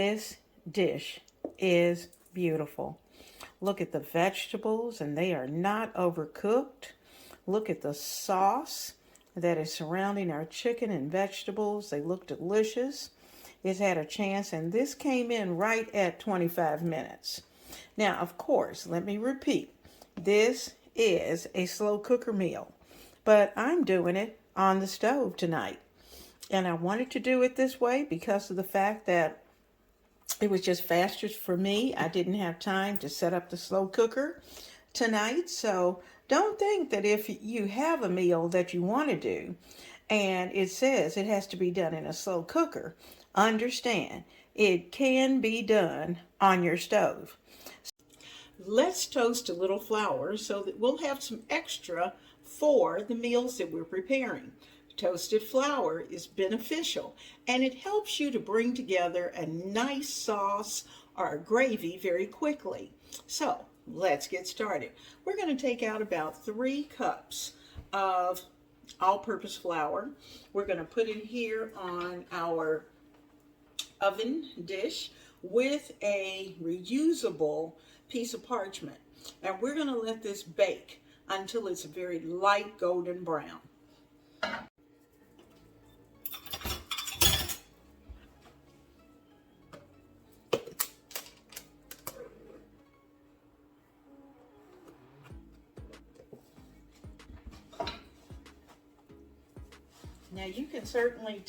This dish is beautiful. Look at the vegetables, and they are not overcooked. Look at the sauce that is surrounding our chicken and vegetables. They look delicious. It's had a chance, and this came in right at 25 minutes. Now, of course, let me repeat, this is a slow cooker meal, but I'm doing it on the stove tonight. And I wanted to do it this way because of the fact that it was just faster for me. I didn't have time to set up the slow cooker tonight. So don't think that if you have a meal that you want to do and it says it has to be done in a slow cooker, understand it can be done on your stove. Let's toast a little flour so that we'll have some extra for the meals that we're preparing. Toasted flour is beneficial, and it helps you to bring together a nice sauce or a gravy very quickly. So let's get started. We're going to take out about 3 cups of all-purpose flour. We're going to put it here on our oven dish with a reusable piece of parchment, and we're going to let this bake until it's a very light golden brown. Now you can certainly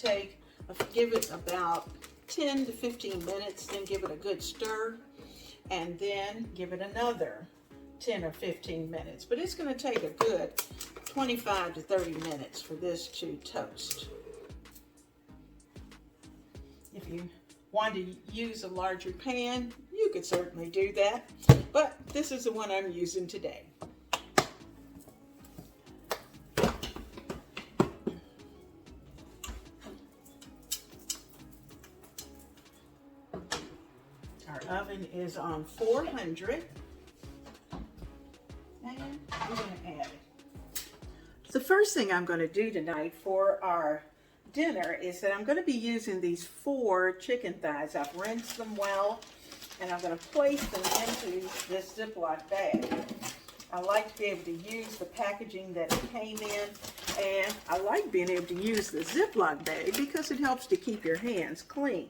give it about 10 to 15 minutes, then give it a good stir, and then give it another 10 or 15 minutes. But it's going to take a good 25 to 30 minutes for this to toast. If you want to use a larger pan, you could certainly do that, but this is the one I'm using today. Our oven is on 400, and we're going to add it. The first thing I'm going to do tonight for our dinner is that I'm going to be using these 4 chicken thighs. I've rinsed them well, and I'm going to place them into this Ziploc bag. I like to be able to use the packaging that it came in, and I like being able to use the Ziploc bag because it helps to keep your hands clean.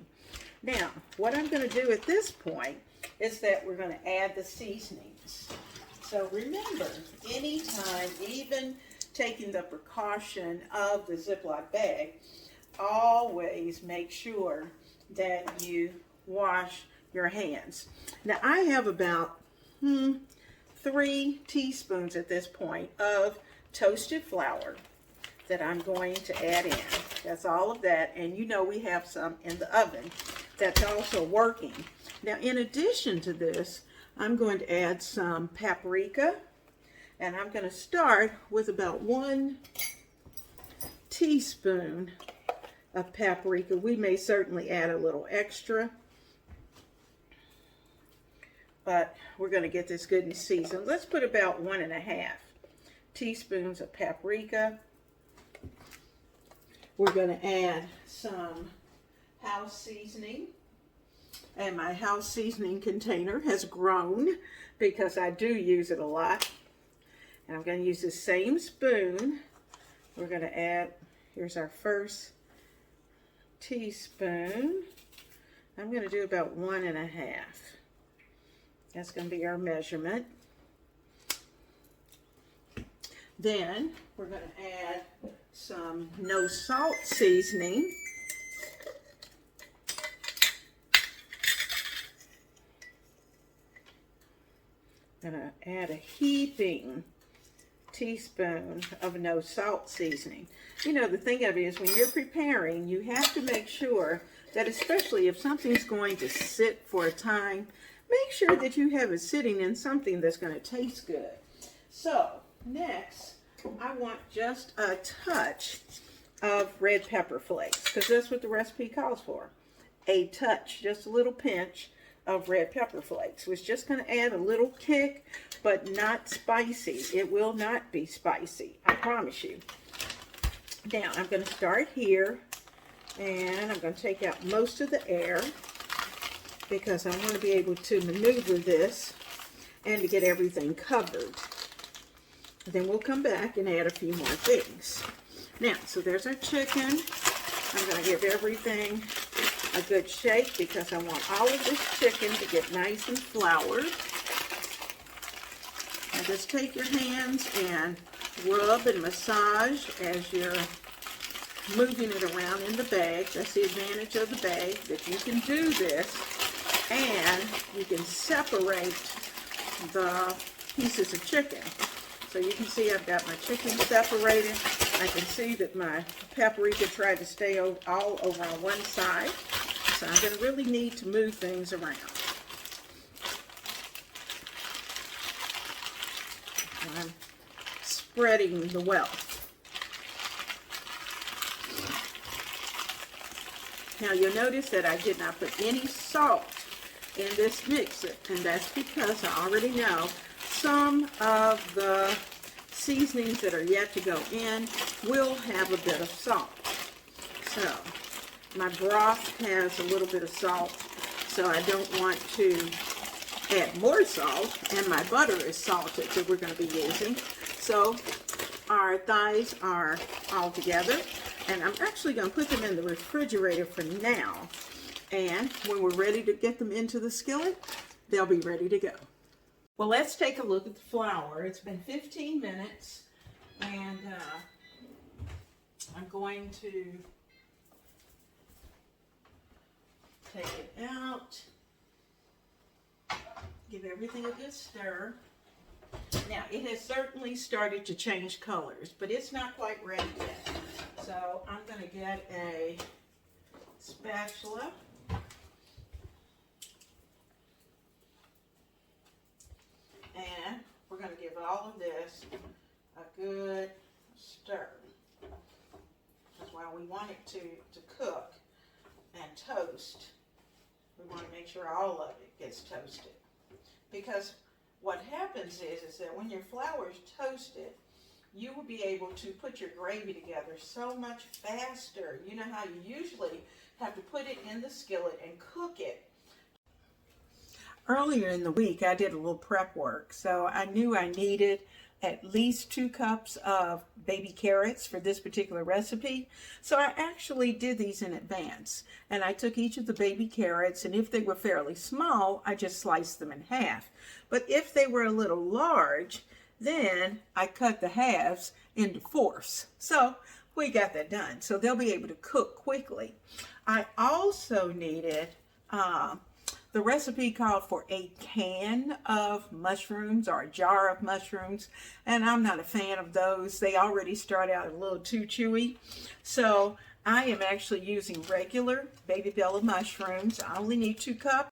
Now, what I'm going to do at this point is that we're going to add the seasonings. So remember, anytime, even taking the precaution of the Ziploc bag, always make sure that you wash your hands. Now, I have about 3 teaspoons at this point of toasted flour that I'm going to add in. That's all of that, and you know we have some in the oven that's also working. Now, in addition to this, I'm going to add some paprika, and I'm going to start with about 1 teaspoon of paprika. We may certainly add a little extra, but we're going to get this good and seasoned. Let's put about 1.5 teaspoons of paprika. We're going to add some house seasoning, and my house seasoning container has grown because I do use it a lot. And I'm going to use the same spoon. We're going to add, here's our first teaspoon. I'm going to do about 1.5. That's going to be our measurement. Then we're going to add some no salt seasoning. I'm going to add a heaping teaspoon of no salt seasoning. You know, the thing of it is when you're preparing, you have to make sure that, especially if something's going to sit for a time, make sure that you have it sitting in something that's going to taste good. So next, I want just a touch of red pepper flakes, because that's what the recipe calls for. A touch, just a little pinch of red pepper flakes. It's just going to add a little kick, but not spicy. It will not be spicy, I promise you. Now, I'm going to start here, and I'm going to take out most of the air. because I want to be able to maneuver this and to get everything covered. Then we'll come back and add a few more things. Now, so there's our chicken. I'm going to give everything a good shake because I want all of this chicken to get nice and floured. And just take your hands and rub and massage as you're moving it around in the bag. That's the advantage of the bag, that you can do this and you can separate the pieces of chicken. So you can see I've got my chicken separated. I can see that my paprika tried to stay all over on one side. So I'm going to really need to move things around. I'm spreading the wealth. Now you'll notice that I did not put any salt in this mixer, and that's because I already know some of the seasonings that are yet to go in will have a bit of salt. So my broth has a little bit of salt, so I don't want to add more salt, and my butter is salted that we're going to be using. So our thighs are all together, and I'm actually going to put them in the refrigerator for now, and when we're ready to get them into the skillet, they'll be ready to go. Well, let's take a look at the flour. It's been 15 minutes, and I'm going to take it out, give everything a good stir. Now, it has certainly started to change colors, but it's not quite ready yet. So I'm going to get a spatula. And we're going to give all of this a good stir. That's why we want it to cook and toast. We want to make sure all of it gets toasted. Because what happens is that when your flour is toasted, you will be able to put your gravy together so much faster. You know how you usually have to put it in the skillet and cook it. Earlier in the week, I did a little prep work, so I knew I needed at least 2 cups of baby carrots for this particular recipe. So I actually did these in advance, and I took each of the baby carrots, and if they were fairly small, I just sliced them in half. But if they were a little large, then I cut the halves into 4ths. So we got that done. So they'll be able to cook quickly. I also needed, the recipe called for a can of mushrooms or a jar of mushrooms, and I'm not a fan of those. They already start out a little too chewy. So I am actually using regular Baby Bella mushrooms. I only need 2 cups.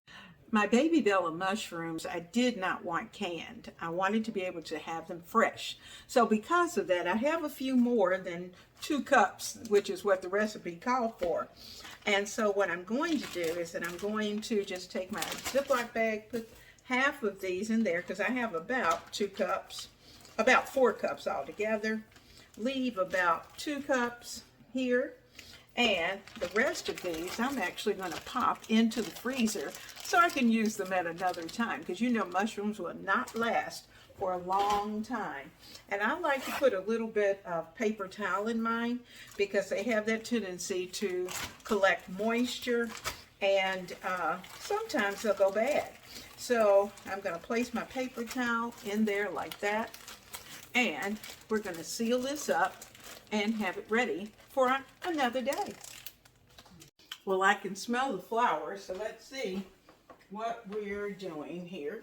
My Baby Bella mushrooms, I did not want canned. I wanted to be able to have them fresh. So because of that, I have a few more than 2 cups, which is what the recipe called for. And so what I'm going to do is that I'm going to just take my Ziploc bag, put half of these in there, because I have about 2 cups, about 4 cups altogether. Leave about 2 cups here. And the rest of these, I'm actually going to pop into the freezer so I can use them at another time, because you know mushrooms will not last for a long time. And I like to put a little bit of paper towel in mine because they have that tendency to collect moisture, and sometimes they'll go bad. So I'm going to place my paper towel in there like that, and we're going to seal this up and have it ready for another day. Well, I can smell the flour, so let's see what we're doing here.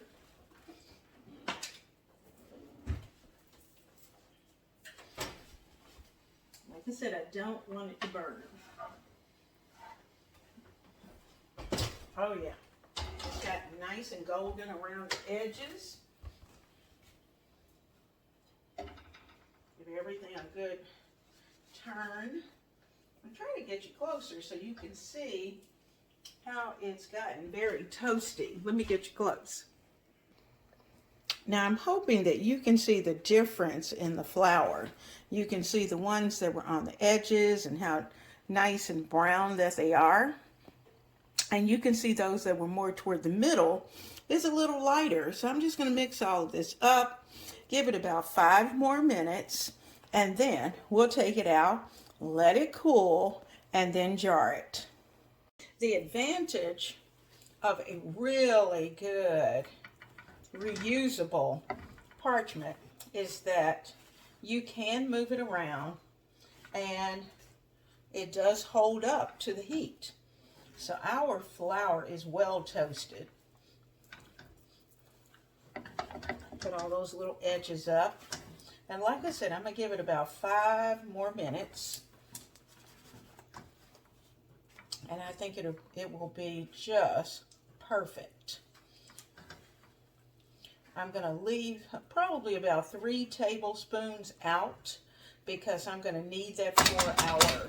Like I said, I don't want it to burn. Oh yeah, it's got nice and golden around the edges. Give everything a good turn. I'm trying to get you closer so you can see how it's gotten very toasty. Let me get you close. Now I'm hoping that you can see the difference in the flour. You can see the ones that were on the edges and how nice and brown that they are. And you can see those that were more toward the middle is a little lighter. So I'm just going to mix all of this up, give it about 5 more minutes, and then we'll take it out, let it cool, and then jar it. The advantage of a really good reusable parchment is that you can move it around and it does hold up to the heat. So our flour is well toasted. Put all those little edges up. And like I said, I'm going to give it about 5 more minutes. And I think it will be just perfect. I'm going to leave probably about 3 tablespoons out because I'm going to need that for our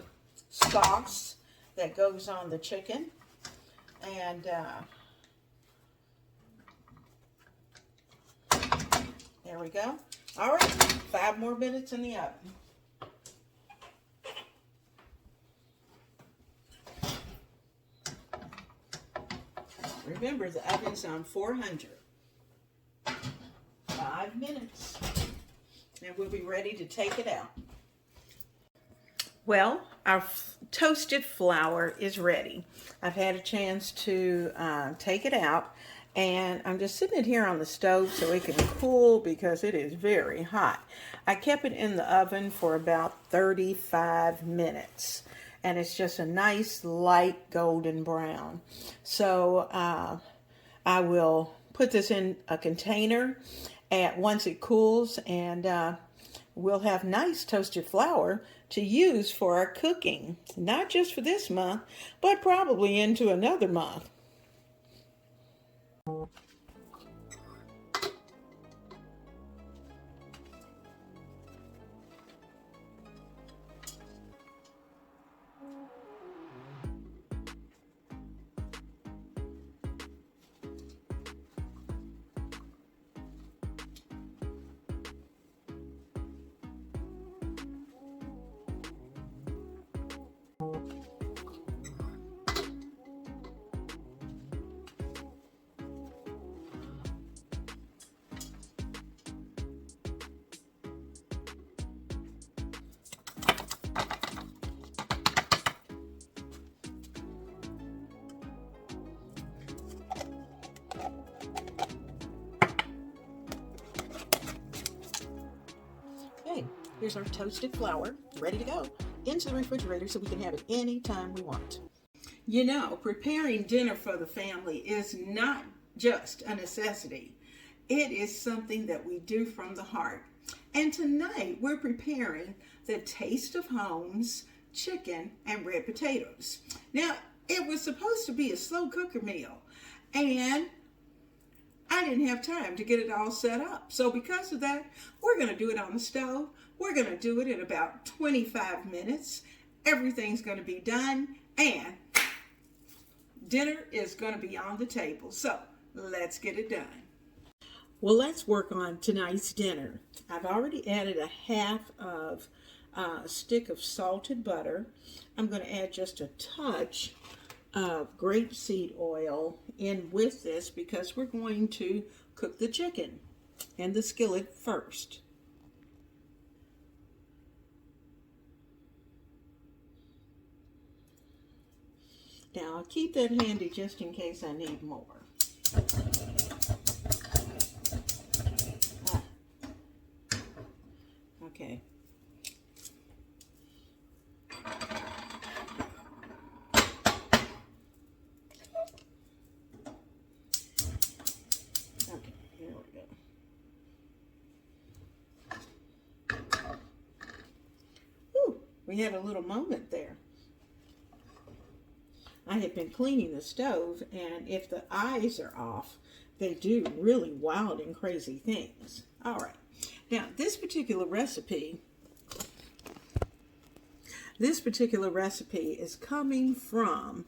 sauce that goes on the chicken. And there we go. All right, 5 more minutes in the oven. Remember, the oven's on 400. 5 minutes. And we'll be ready to take it out. Well, our toasted flour is ready. I've had a chance to take it out, and I'm just sitting it here on the stove so it can cool because it is very hot. I kept it in the oven for about 35 minutes, and it's just a nice light golden brown. So I will put this in a container once it cools, and we'll have nice toasted flour to use for our cooking, not just for this month, but probably into another month. Okay, here's our toasted flour, ready to go into the refrigerator so we can have it anytime we want. You know, preparing dinner for the family is not just a necessity. It is something that we do from the heart. And tonight we're preparing the Taste of Home's chicken and red potatoes. Now, it was supposed to be a slow cooker meal, and I didn't have time to get it all set up. So because of that, we're going to do it on the stove. We're going to do it in about 25 minutes. Everything's going to be done, and dinner is going to be on the table. So let's get it done. Well, let's work on tonight's dinner. I've already added a half of a stick of salted butter. I'm going to add just a touch of grapeseed oil in with this because we're going to cook the chicken in the skillet first. Now I'll keep that handy just in case I need more. Okay. Okay, here we go. Whew, we had a little moment there. I have been cleaning the stove, and if the eyes are off, they do really wild and crazy things. All right. Now, this particular recipe is coming from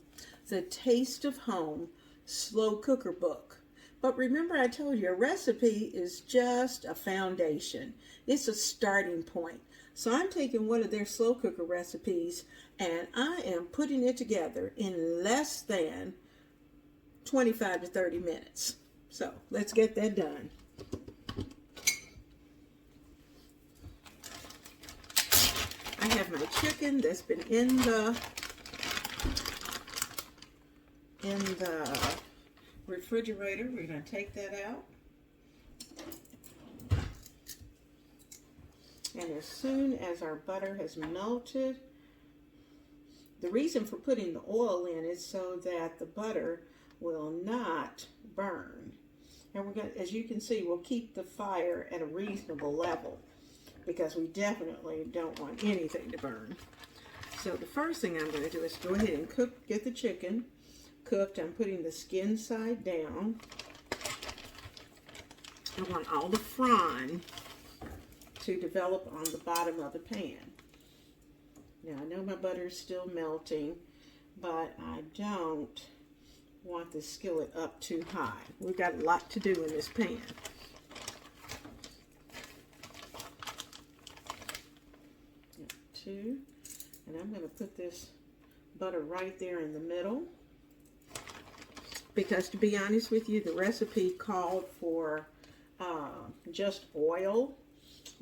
the Taste of Home Slow Cooker book. But remember, I told you a recipe is just a foundation. It's a starting point. So I'm taking one of their slow cooker recipes and I am putting it together in less than 25 to 30 minutes. So let's get that done. I have my chicken that's been in the refrigerator. We're going to take that out. And as soon as our butter has melted, the reason for putting the oil in is so that the butter will not burn. And we're going to, as you can see, we'll keep the fire at a reasonable level because we definitely don't want anything to burn. So the first thing I'm going to do is go ahead and get the chicken cooked. I'm putting the skin side down. I want all the frying to develop on the bottom of the pan. Now I know my butter is still melting, but I don't want the skillet up too high. We've got a lot to do in this pan. Two, and I'm going to put this butter right there in the middle, because to be honest with you, the recipe called for just oil,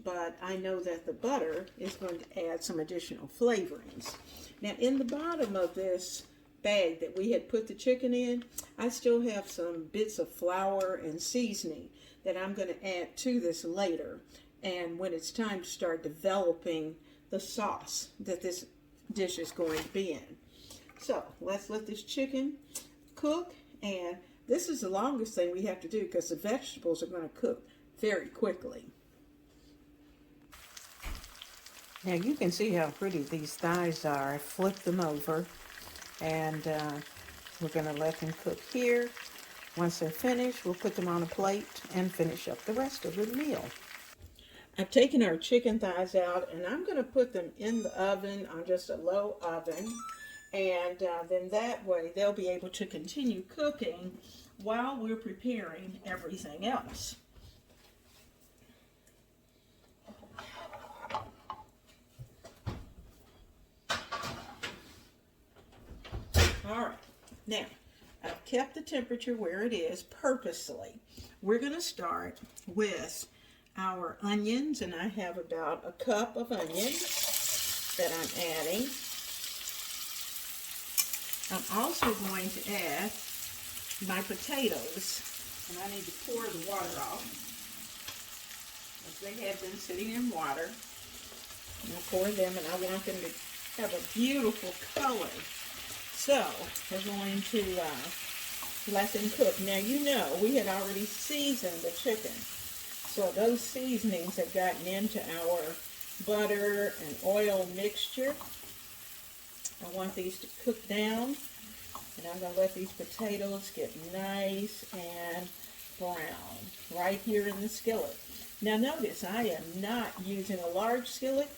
but I know that the butter is going to add some additional flavorings. Now in the bottom of this bag that we had put the chicken in, I still have some bits of flour and seasoning that I'm going to add to this later, and when it's time to start developing the sauce that this dish is going to be in. So let's let this chicken cook, and this is the longest thing we have to do because the vegetables are going to cook very quickly. Now you can see how pretty these thighs are. I flipped them over, and we're going to let them cook here. Once they're finished, we'll put them on a plate and finish up the rest of the meal. I've taken our chicken thighs out, and I'm going to put them in the oven on just a low oven, and then that way they'll be able to continue cooking while we're preparing everything else. All right, now I've kept the temperature where it is purposely. We're going to start with our onions, and I have about a cup of onions that I'm adding. I'm also going to add my potatoes, and I need to pour the water off, as they have been sitting in water. And I'll pour them, and I want them to have a beautiful color. So we're going to let them cook. Now you know we had already seasoned the chicken. So those seasonings have gotten into our butter and oil mixture. I want these to cook down, and I'm going to let these potatoes get nice and brown right here in the skillet. Now notice I am not using a large skillet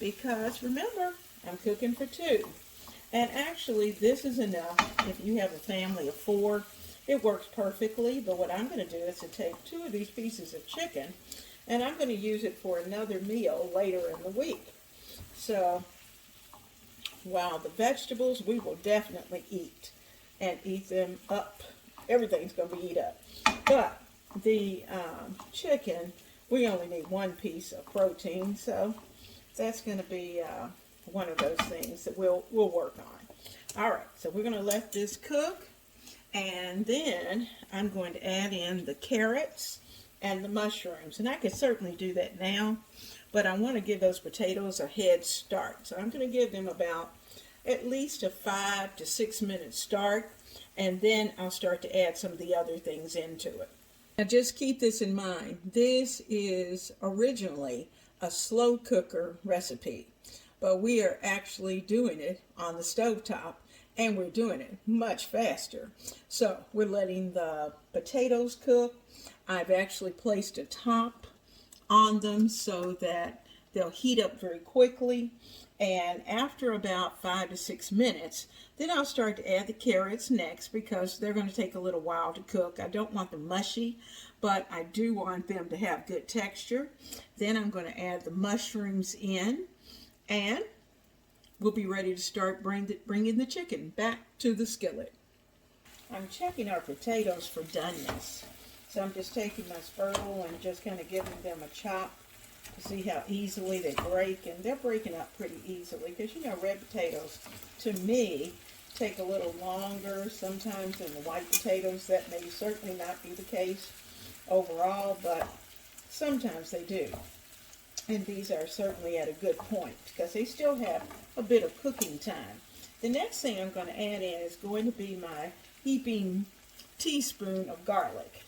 because remember, I'm cooking for two. And actually this is enough if you have a family of 4. It works perfectly, but what I'm going to do is to take 2 of these pieces of chicken, and I'm going to use it for another meal later in the week. So, while the vegetables we will definitely eat, and eat them up. Everything's going to be eat up. But the chicken, we only need 1 piece of protein, so that's going to be one of those things that we'll work on. All right, so we're going to let this cook. And then I'm going to add in the carrots and the mushrooms. And I could certainly do that now, but I want to give those potatoes a head start. So I'm going to give them about at least a 5 to 6 minute start, and then I'll start to add some of the other things into it. Now just keep this in mind. This is originally a slow cooker recipe, but we are actually doing it on the stovetop. And we're doing it much faster. So we're letting the potatoes cook. I've actually placed a top on them so that they'll heat up very quickly. And after about 5 to 6 minutes, then I'll start to add the carrots next because they're going to take a little while to cook. I don't want them mushy, but I do want them to have good texture. Then I'm going to add the mushrooms in, and we'll be ready to start bringing the chicken back to the skillet. I'm checking our potatoes for doneness. So I'm just taking my spurtle and just kind of giving them a chop to see how easily they break. And they're breaking up pretty easily because, you know, red potatoes, to me, take a little longer sometimes than the white potatoes. That may certainly not be the case overall, but sometimes they do. And these are certainly at a good point because they still have a bit of cooking time. The next thing I'm going to add in is going to be my heaping teaspoon of garlic,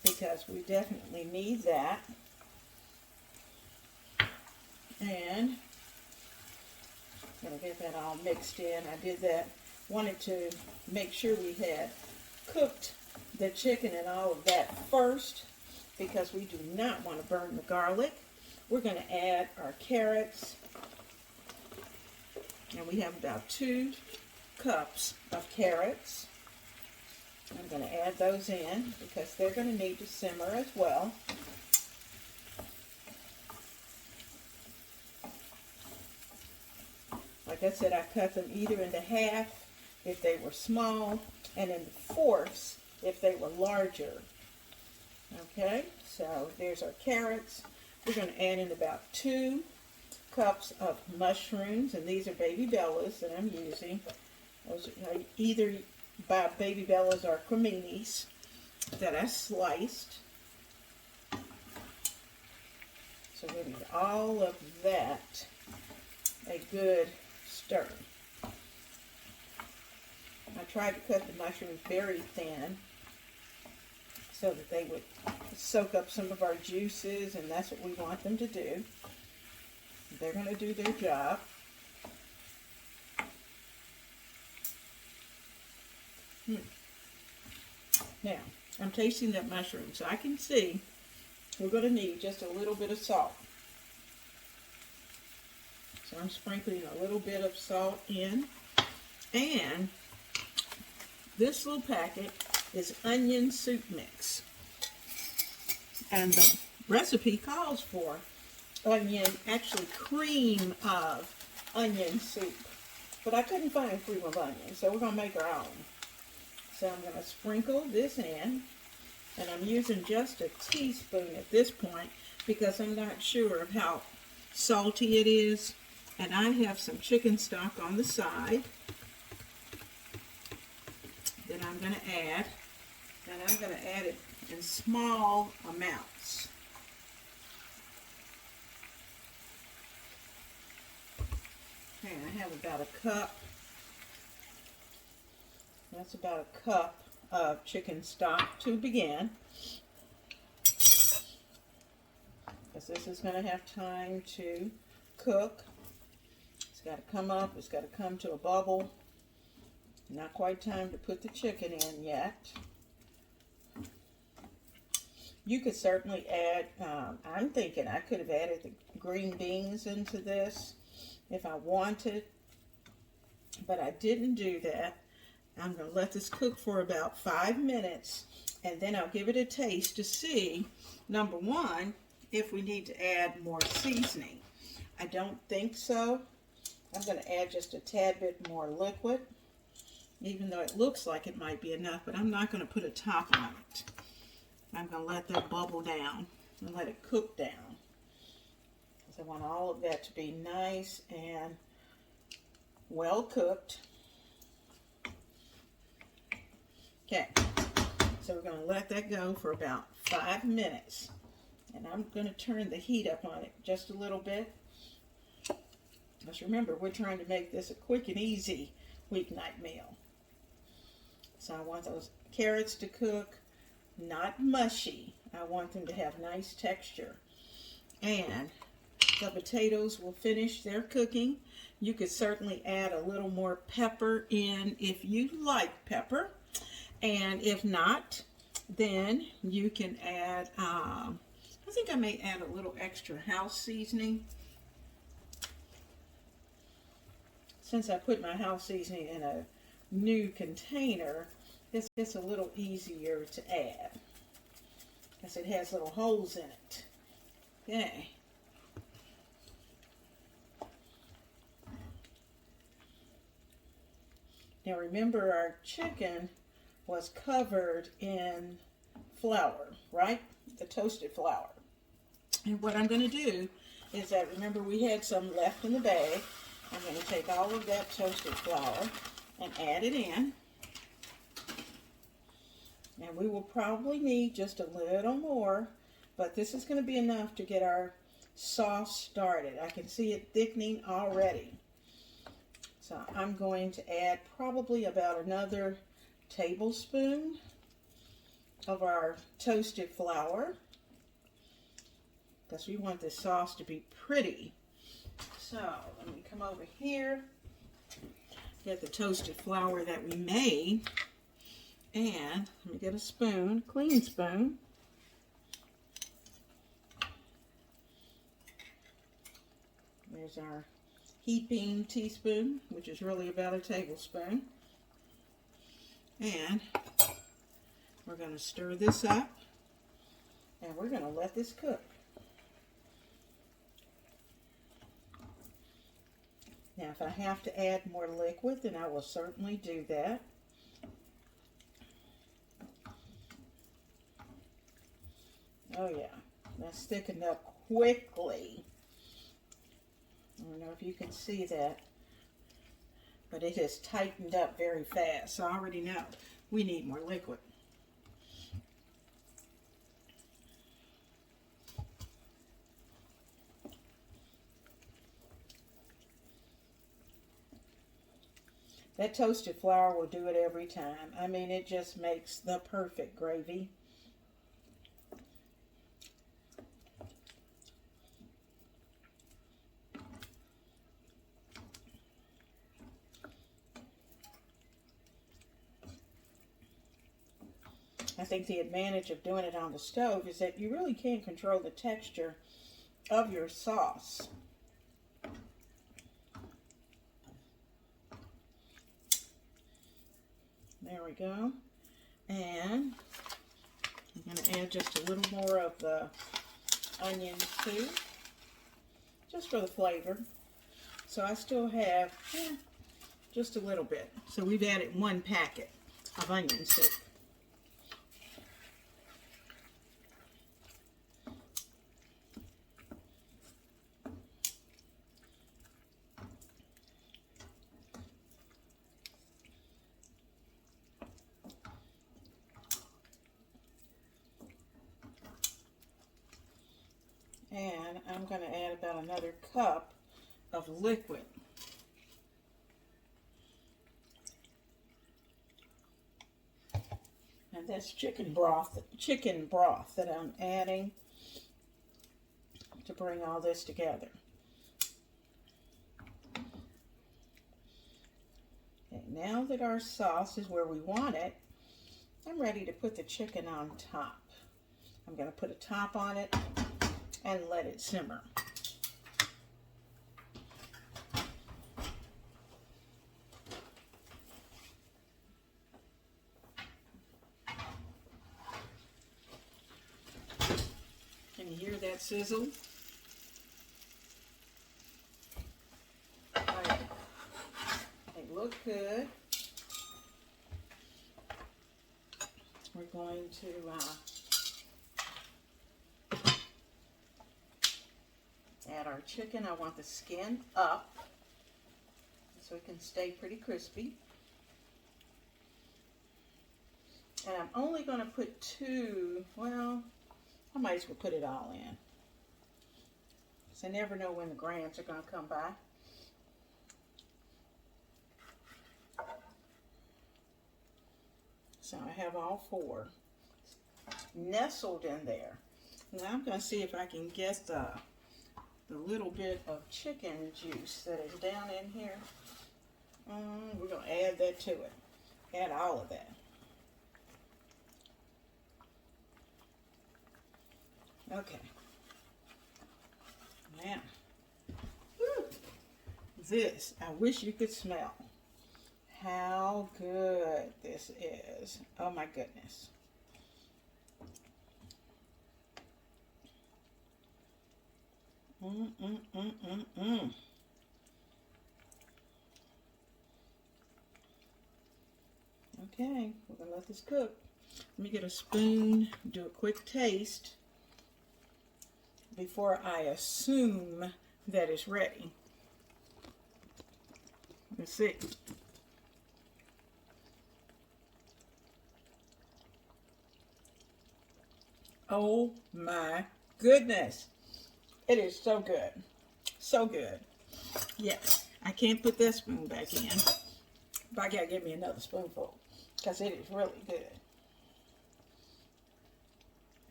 because we definitely need that. And I'm going to get that all mixed in. I did that, wanted to make sure we had cooked the chicken and all of that first, because we do not want to burn the garlic. We're going to add our carrots, and we have about 2 cups of carrots. I'm going to add those in because they're going to need to simmer as well. Like I said, I cut them either into half if they were small and into fourths if they were larger. Okay, so there's our carrots. We're going to add in about 2 cups of mushrooms, and these are baby bellas that I'm using. Those are either by baby bellas or creminis that I sliced. So we need all of that a good stir. I tried to cut the mushrooms very thin so that they would soak up some of our juices, and that's what we want them to do. They're going to do their job. Now, I'm tasting that mushroom, so I can see we're going to need just a little bit of salt. So I'm sprinkling a little bit of salt in. And this little packet is onion soup mix. And the recipe calls for actually cream of onion soup. But I couldn't find cream of onion, so we're going to make our own. So I'm going to sprinkle this in, and I'm using just a teaspoon at this point because I'm not sure of how salty it is. And I have some chicken stock on the side that I'm going to add, and I'm going to add it in small amounts. Okay, I have about a cup. That's about a cup of chicken stock to begin, because this is going to have time to cook. It's got to come up. It's got to come to a bubble. Not quite time to put the chicken in yet. You could certainly add, I'm thinking I could have added the green beans into this if I wanted, but I didn't do that. I'm going to let this cook for about 5 minutes, and then I'll give it a taste to see, number one, if we need to add more seasoning. I don't think so. I'm going to add just a tad bit more liquid, even though it looks like it might be enough, but I'm not going to put a top on it. I'm going to let that bubble down and let it cook down, because I want all of that to be nice and well cooked. Okay, so we're going to let that go for about 5 minutes, and I'm going to turn the heat up on it just a little bit. Because remember, we're trying to make this a quick and easy weeknight meal. So I want those carrots to cook, not mushy. I want them to have nice texture. And the potatoes will finish their cooking. You could certainly add a little more pepper in if you like pepper. And if not, then you can add, I think I may add a little extra house seasoning. Since I put my house seasoning in a new container, it's a little easier to add, because it has little holes in it. Okay. Now remember, our chicken was covered in flour, right? The toasted flour. And what I'm going to do is that, remember we had some left in the bag. I'm going to take all of that toasted flour and add it in. And we will probably need just a little more, but this is going to be enough to get our sauce started. I can see it thickening already. So I'm going to add probably about another tablespoon of our toasted flour, because we want this sauce to be pretty. So let me come over here, get the toasted flour that we made, and let me get a spoon, clean spoon. There's our heaping teaspoon, which is really about a tablespoon. And we're going to stir this up, and we're going to let this cook. Now, if I have to add more liquid, then I will certainly do that. Oh yeah, that's thickened up quickly. I don't know if you can see that, but it has tightened up very fast. So I already know we need more liquid. That toasted flour will do it every time. I mean, it just makes the perfect gravy. I think the advantage of doing it on the stove is that you really can control the texture of your sauce. There we go. And I'm going to add just a little more of the onion too, just for the flavor. So I still have just a little bit. So we've added 1 packet of onion soup. And I'm going to add about another cup of liquid. And that's chicken broth that I'm adding to bring all this together. Okay, now that our sauce is where we want it, I'm ready to put the chicken on top. I'm going to put a top on it and let it simmer. Can you hear that sizzle? Right. They look good. We're going to add our chicken. I want the skin up so it can stay pretty crispy. And I'm only going to put 2, well, I might as well put it all in. So I never know when the grams are going to come by. So I have all 4 nestled in there. Now I'm going to see if I can get the little bit of chicken juice that is down in here. We're going to add that to it. Add all of that. Okay. Now, this, I wish you could smell how good this is. Oh my goodness. Okay, we're gonna let this cook. Let me get a spoon, do a quick taste before I assume that it's ready. Let's see. Oh my goodness. It is so good. So good. Yes, I can't put that spoon back in, but I gotta give me another spoonful because it is really good.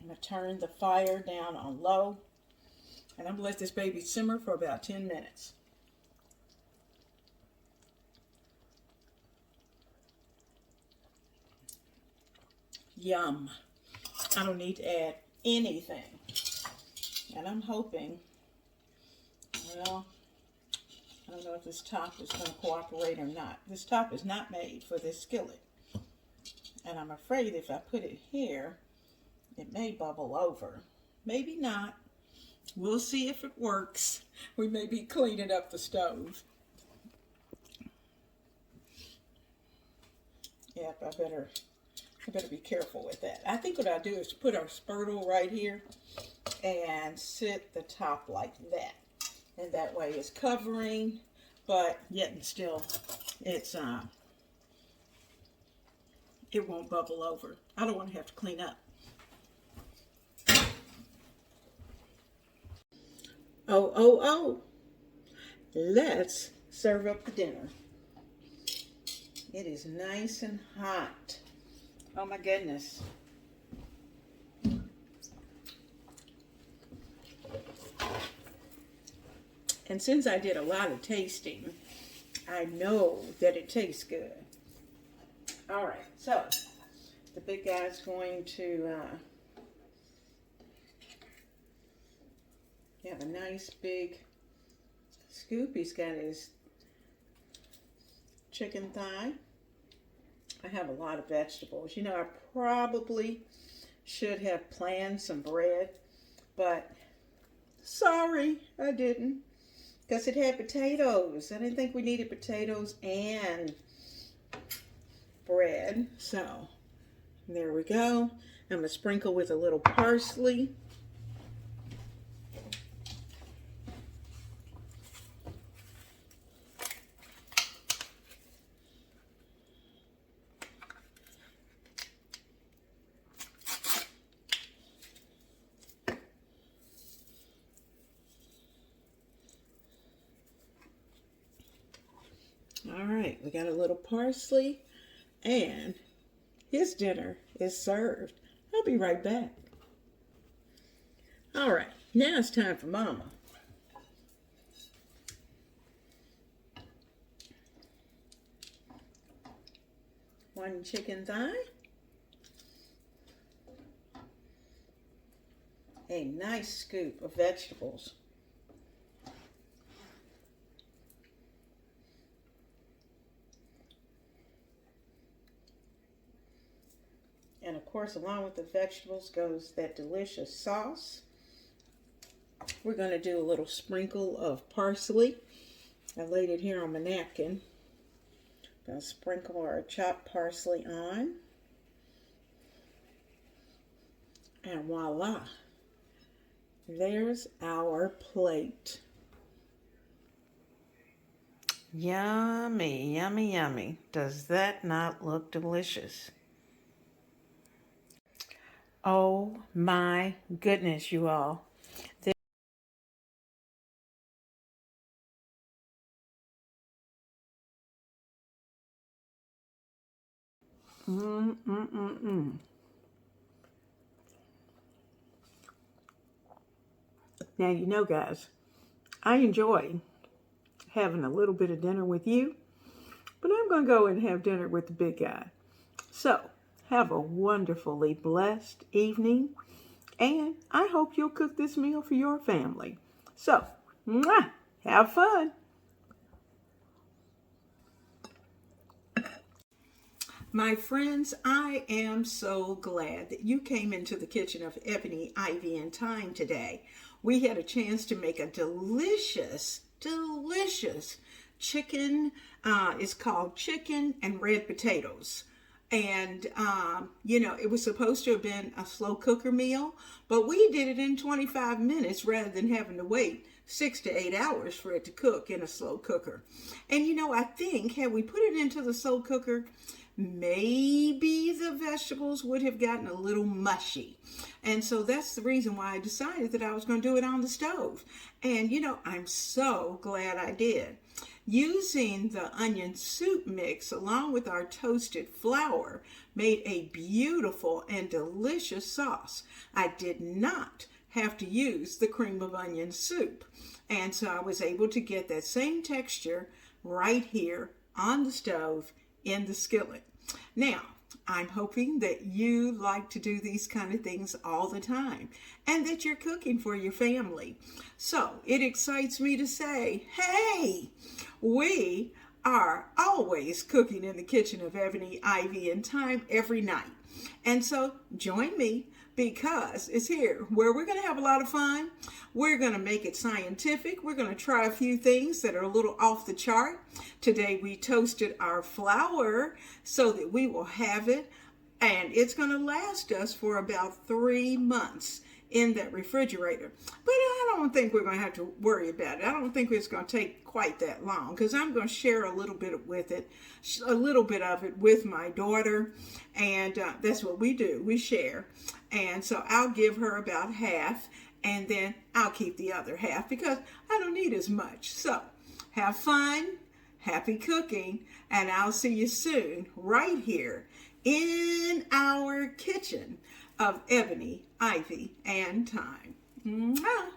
I'm gonna turn the fire down on low, and I'm gonna let this baby simmer for about 10 minutes. Yum. I don't need to add anything. And I'm hoping, well, I don't know if this top is going to cooperate or not. This top is not made for this skillet. And I'm afraid if I put it here, it may bubble over. Maybe not. We'll see if it works. We may be cleaning up the stove. Yep, I better be careful with that. I think what I'll do is put our spurtle right here and sit the top like that. And that way it's covering, but yet and still it's it won't bubble over. I don't want to have to clean up. Oh. Let's serve up the dinner. It is nice and hot. Oh my goodness. And since I did a lot of tasting, I know that it tastes good. All right, so the big guy's going to have a nice big scoop. He's got his chicken thigh. I have a lot of vegetables. You know, I probably should have planned some bread, but sorry, I didn't. Because it had potatoes. I didn't think we needed potatoes and bread. So, there we go. I'm going to sprinkle with a little parsley. All right, we got a little parsley, and his dinner is served. I'll be right back. All right, now it's time for Mama. One chicken thigh, a nice scoop of vegetables. And of course, along with the vegetables goes that delicious sauce. We're going to do a little sprinkle of parsley. I laid it here on my napkin. I'll sprinkle our chopped parsley on. And voila, there's our plate. Yummy, yummy, yummy. Does that not look delicious? Oh my goodness, you all. Now, you know, guys, I enjoy having a little bit of dinner with you, but I'm going to go and have dinner with the big guy. So, have a wonderfully blessed evening, and I hope you'll cook this meal for your family. So, mwah, have fun. My friends, I am so glad that you came into the kitchen of Ebony, Ivy, and Thyme today. We had a chance to make a delicious chicken. It's called chicken and red potatoes. And, it was supposed to have been a slow cooker meal, but we did it in 25 minutes rather than having to wait 6 to 8 hours for it to cook in a slow cooker. And, I think had we put it into the slow cooker, maybe the vegetables would have gotten a little mushy. And so that's the reason why I decided that I was going to do it on the stove. And, I'm so glad I did. Using the onion soup mix along with our toasted flour made a beautiful and delicious sauce. I did not have to use the cream of onion soup. And so I was able to get that same texture right here on the stove in the skillet. Now, I'm hoping that you like to do these kind of things all the time and that you're cooking for your family. So it excites me to say, hey, we are always cooking in the kitchen of Ebony, Ivy, and Thyme every night. And so join me because it's here where we're going to have a lot of fun. We're going to make it scientific. We're going to try a few things that are a little off the chart. Today we toasted our flour so that we will have it, and it's going to last us for about 3 months in that refrigerator. But I don't think we're going to have to worry about it. I don't think it's going to take quite that long because I'm going to share a little bit of it with my daughter, and that's what we do. We share. And so I'll give her about half, and then I'll keep the other half because I don't need as much. So have fun, happy cooking, and I'll see you soon right here in our kitchen of Ebony, Ivy, and Thyme. Mwah.